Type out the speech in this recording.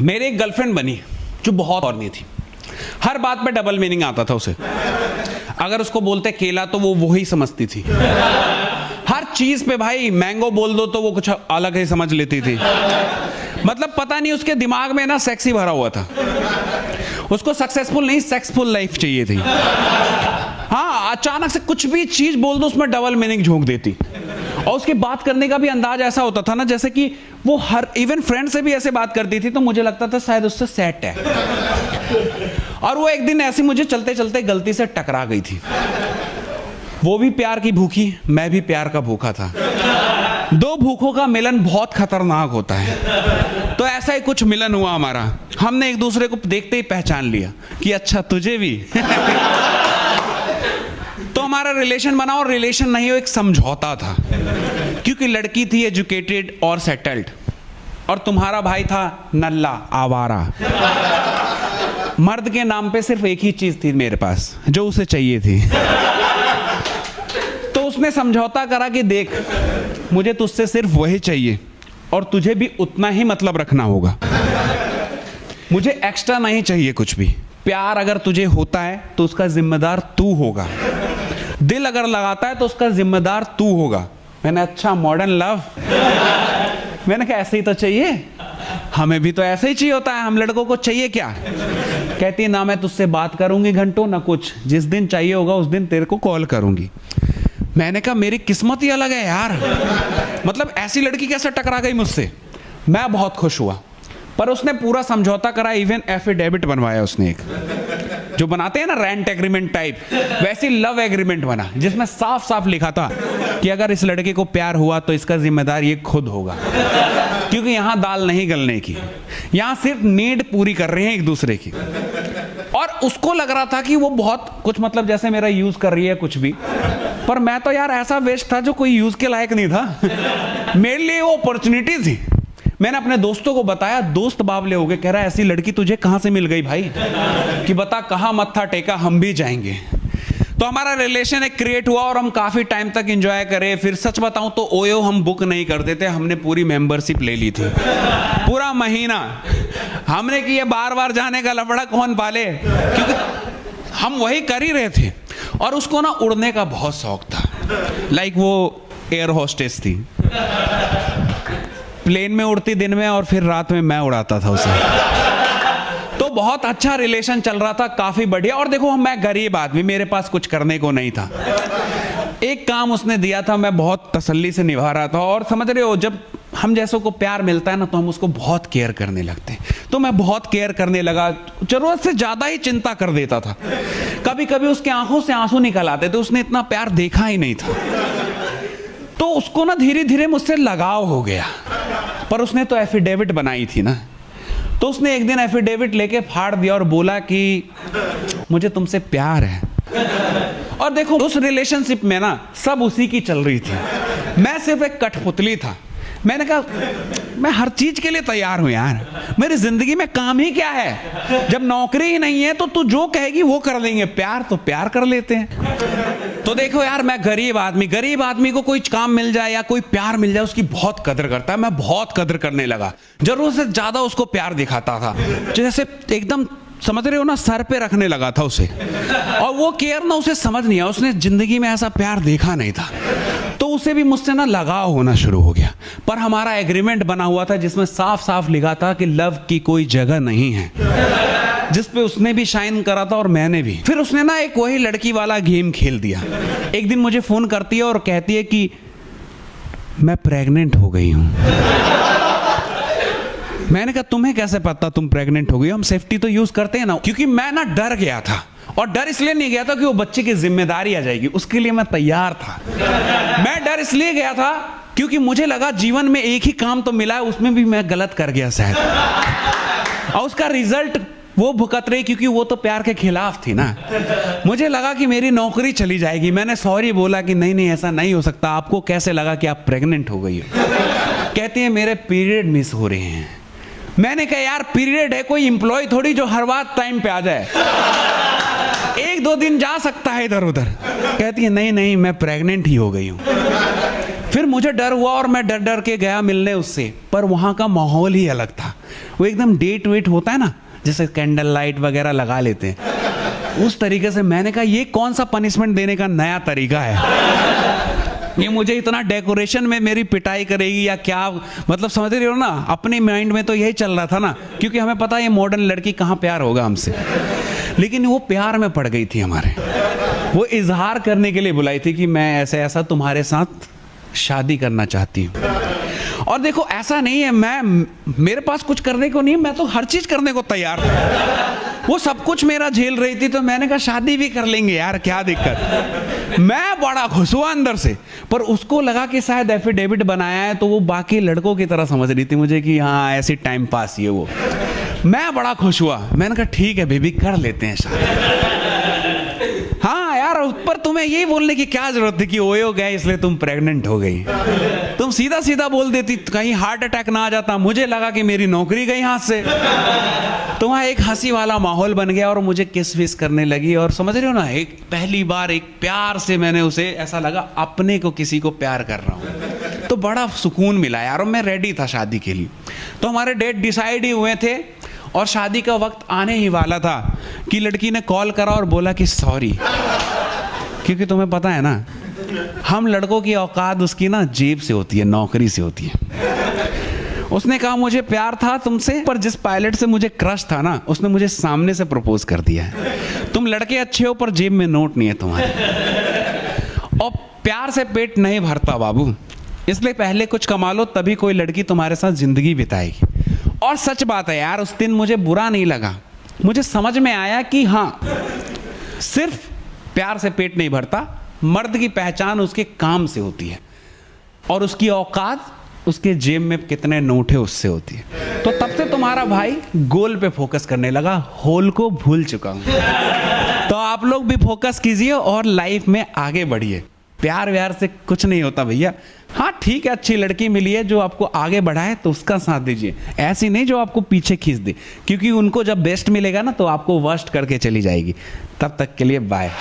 मेरी एक गर्लफ्रेंड बनी जो बहुत और नहीं थी। हर बात पे डबल मीनिंग आता था उसे। अगर उसको बोलते केला तो वो वही समझती थी। हर चीज पे भाई मैंगो बोल दो तो वो कुछ अलग ही समझ लेती थी। मतलब पता नहीं उसके दिमाग में ना सेक्सी भरा हुआ था। उसको सक्सेसफुल नहीं सेक्सफुल लाइफ चाहिए थी। हाँ, अचानक से कुछ भी चीज बोल दो उसमें डबल मीनिंग झोंक देती। और उसकी बात करने का भी अंदाज ऐसा होता था ना जैसे कि वो हर इवन फ्रेंड से भी ऐसे बात करती थी तो मुझे लगता था शायद उससे सेट है। और वो एक दिन ऐसी मुझे चलते चलते गलती से टकरा गई थी। वो भी प्यार की भूखी, मैं भी प्यार का भूखा था। दो भूखों का मिलन बहुत खतरनाक होता है। तो ऐसा ही कुछ मिलन हुआ हमारा। हमने एक दूसरे को देखते ही पहचान लिया कि अच्छा तुझे भी। तो हमारा रिलेशन बना, और रिलेशन नहीं, वो एक समझौता था। क्योंकि लड़की थी एजुकेटेड और सेटल्ड, और तुम्हारा भाई था नल्ला आवारा। मर्द के नाम पे सिर्फ एक ही चीज थी मेरे पास जो उसे चाहिए थी। तो उसने समझौता करा कि देख, मुझे तुझसे सिर्फ वही चाहिए और तुझे भी उतना ही मतलब रखना होगा। मुझे एक्स्ट्रा नहीं चाहिए कुछ भी। प्यार अगर तुझे होता है तो उसका जिम्मेदार तू होगा। दिल अगर लगाता है तो उसका जिम्मेदार तू होगा। मैंने अच्छा मॉडर्न लव, मैंने कहा ऐसे ही तो चाहिए, हमें भी तो ऐसे ही चाहिए होता है। हम लड़कों को चाहिए क्या? कहती है ना मैं तुझसे बात करूंगी घंटों ना कुछ, जिस दिन चाहिए होगा उस दिन तेरे को कॉल करूंगी। मैंने कहा मेरी किस्मत ही अलग है यार। मतलब ऐसी लड़की कैसे टकरा गई मुझसे। मैं बहुत खुश हुआ, पर उसने पूरा समझौता करा। इवन एफिडेविट बनवाया उसने, एक जो बनाते हैं ना रेंट एग्रीमेंट टाइप, वैसी लव एग्रीमेंट बना जिसमें साफ साफ लिखा था कि अगर इस लड़के को प्यार हुआ तो इसका जिम्मेदार ये खुद होगा। क्योंकि यहां दाल नहीं गलने की, यहां सिर्फ नीड पूरी कर रहे हैं एक दूसरे की। और उसको लग रहा था कि वो बहुत कुछ मतलब जैसे मेरा यूज कर रही है कुछ भी, पर मैं तो यार ऐसा वेस्ट था जो कोई यूज के लायक नहीं था। मेरे लिए वो अपॉर्चुनिटी थी। मैंने अपने दोस्तों को बताया, दोस्त बावले हो गए। कह रहा है ऐसी लड़की तुझे कहां से मिल गई भाई, कि बता कहां मत्था टेका, हम भी जाएंगे। तो हमारा रिलेशन एक क्रिएट हुआ और हम काफी टाइम तक एंजॉय करे। फिर सच बताऊं तो ओयो हम बुक नहीं करते थे, हमने पूरी मेंबरशिप ले ली थी। पूरा महीना हमने कि ये बार बार जाने का लफड़ा कौन पाले, क्योंकि हम वही कर ही रहे थे। और उसको ना उड़ने का बहुत शौक था। लाइक वो एयर होस्टेस थी, प्लेन में उड़ती दिन में और फिर रात में मैं उड़ाता था उसे। तो बहुत अच्छा रिलेशन चल रहा था, काफी बढ़िया। और देखो मैं गरीब आदमी, मेरे पास कुछ करने को नहीं था। एक काम उसने दिया था, मैं बहुत तसल्ली से निभा रहा था। और समझ रहे हो, जब हम जैसों को प्यार मिलता है ना तो हम उसको बहुत केयर करने लगते हैं। तो मैं बहुत केयर करने लगा, जरूरत से ज्यादा ही चिंता कर देता था। कभी कभी उसके आंखों से आंसू निकल आते थे, उसने इतना प्यार देखा ही नहीं था। तो उसको ना धीरे धीरे मुझसे लगाव हो गया। पर उसने तो एफिडेविट बनाई थी ना, तो उसने एक दिन एफिडेविट लेके फाड़ दिया और बोला कि मुझे तुमसे प्यार है। और देखो उस रिलेशनशिप में ना सब उसी की चल रही थी, मैं सिर्फ एक कठपुतली था। मैंने कहा मैं हर चीज के लिए तैयार हूं यार, मेरी जिंदगी में काम ही क्या है। जब नौकरी ही नहीं है तो तू जो कहेगी वो कर लेंगे, प्यार तो प्यार कर लेते हैं। तो देखो यार, मैं गरीब आदमी को कोई काम मिल जाए या कोई प्यार मिल जाए उसकी बहुत कदर करता है। मैं बहुत कदर करने लगा, जरूरत से ज्यादा उसको प्यार दिखाता था। जैसे एकदम समझ रहे हो ना, सर पे रखने लगा था उसे। और वो केयर ना उसे समझ नहीं आया, उसने जिंदगी में ऐसा प्यार देखा नहीं था। तो उसे भी मुझसे ना लगाव होना शुरू हो गया। पर हमारा एग्रीमेंट बना हुआ था जिसमें साफ साफ लिखा था कि लव की कोई जगह नहीं है, जिस पे उसने भी शाइन करा था और मैंने भी। फिर उसने ना एक वही लड़की वाला गेम खेल दिया। एक दिन मुझे फोन करती है और कहती है कि मैं प्रेग्नेंट हो गई हूं। मैंने कहा तुम्हें कैसे पता तुम प्रेग्नेंट हो गई? हम सेफ्टी तो यूज करते हैं ना। क्योंकि मैं ना डर गया था, और डर इसलिए नहीं गया था कि वो बच्चे की जिम्मेदारी आ जाएगी, उसके लिए मैं तैयार था। मैं डर इसलिए गया था क्योंकि मुझे लगा जीवन में एक ही काम तो मिला है, उसमें भी मैं गलत कर गया शायद, और उसका रिजल्ट वो भुगत रही, क्योंकि वो तो प्यार के खिलाफ थी ना। मुझे लगा कि मेरी नौकरी चली जाएगी। मैंने सॉरी बोला कि नहीं नहीं ऐसा नहीं हो सकता, आपको कैसे लगा कि आप प्रेग्नेंट हो गई हो? कहती है मेरे पीरियड मिस हो रहे हैं। मैंने कहा यार पीरियड है, कोई एम्प्लॉय थोड़ी जो हर बात टाइम पे आ जाए, एक दो दिन जा सकता है इधर उधर। कहती है नहीं नहीं मैं प्रेग्नेंट ही हो गई हूं। फिर मुझे डर हुआ और मैं डर डर के गया मिलने उससे, पर वहाँ का माहौल ही अलग था। वो एकदम डेट वेट होता है ना, जैसे कैंडल लाइट वगैरह लगा लेते हैं, उस तरीके से। मैंने कहा ये कौन सा पनिशमेंट देने का नया तरीका है, ये मुझे इतना डेकोरेशन में मेरी पिटाई करेगी या क्या, मतलब समझ रहे हो ना। अपने माइंड में तो यही चल रहा था ना, क्योंकि हमें पता है ये मॉडर्न लड़की कहाँ प्यार होगा हमसे, लेकिन वो प्यार में पड़ गई थी हमारे। वो इजहार करने के लिए बुलाई थी कि मैं ऐसे ऐसा तुम्हारे साथ शादी करना चाहती हूँ। और देखो ऐसा नहीं है मेरे पास कुछ करने को नहीं है, मैं तो हर चीज करने को तैयार था। वो सब कुछ मेरा झेल रही थी, तो मैंने कहा शादी भी कर लेंगे यार, क्या दिक्कत। मैं बड़ा खुश हुआ अंदर से, पर उसको लगा कि शायद एफिडेविट बनाया है, तो वो बाकी लड़कों की तरह समझ रही थी मुझे कि हाँ ऐसी टाइम पास ही है वो। मैं बड़ा खुश हुआ, मैंने कहा ठीक है बेबी कर लेते हैं शादी। हाँ यार, पर तुम्हें यही बोलने की क्या जरूरत थी कि ओयो गए इसलिए तुम प्रेग्नेंट हो गई। तुम सीधा सीधा बोल देती, कहीं हार्ट अटैक ना आ जाता, मुझे लगा कि मेरी नौकरी गई हाथ से। तो वहाँ एक हंसी वाला माहौल बन गया और मुझे किस विस करने लगी। और समझ रहे हो ना, एक पहली बार एक प्यार से मैंने उसे ऐसा लगा अपने को किसी को प्यार कर रहा हूँ, तो बड़ा सुकून मिला यार। और मैं रेडी था शादी के लिए, तो हमारे डेट डिसाइड ही हुए थे और शादी का वक्त आने ही वाला था कि लड़की ने कॉल करा और बोला कि सॉरी, क्योंकि तुम्हें पता है ना हम लड़कों की औकात उसकी ना जेब से होती है, नौकरी से होती है। उसने कहा मुझे प्यार था तुमसे, पर जिस पायलट से मुझे क्रश था ना, उसने मुझे सामने से प्रपोज कर दिया है। तुम लड़के अच्छे हो पर जेब में नोट नहीं है तुम्हारे। और प्यार से पेट नहीं भरता बाबू, इसलिए पहले कुछ कमा लो, तभी कोई लड़की तुम्हारे साथ जिंदगी बिताएगी। और सच बात है यार, उस दिन मुझे बुरा नहीं लगा, मुझे समझ में आया कि हाँ सिर्फ प्यार से पेट नहीं भरता, मर्द की पहचान उसके काम से होती है और उसकी औकात उसके जेब में कितने नोट है उससे होती है। तो तब से तुम्हारा भाई गोल पे फोकस करने लगा, होल को भूल चुका हूं। तो आप लोग भी फोकस कीजिए और लाइफ में आगे बढ़िए। प्यार व्यार से कुछ नहीं होता भैया। हाँ ठीक है, अच्छी लड़की मिली है जो आपको आगे बढ़ाए तो उसका साथ दीजिए, ऐसी नहीं जो आपको पीछे खींच दे, क्योंकि उनको जब बेस्ट मिलेगा ना तो आपको वर्स्ट करके चली जाएगी। तब तक के लिए बाय।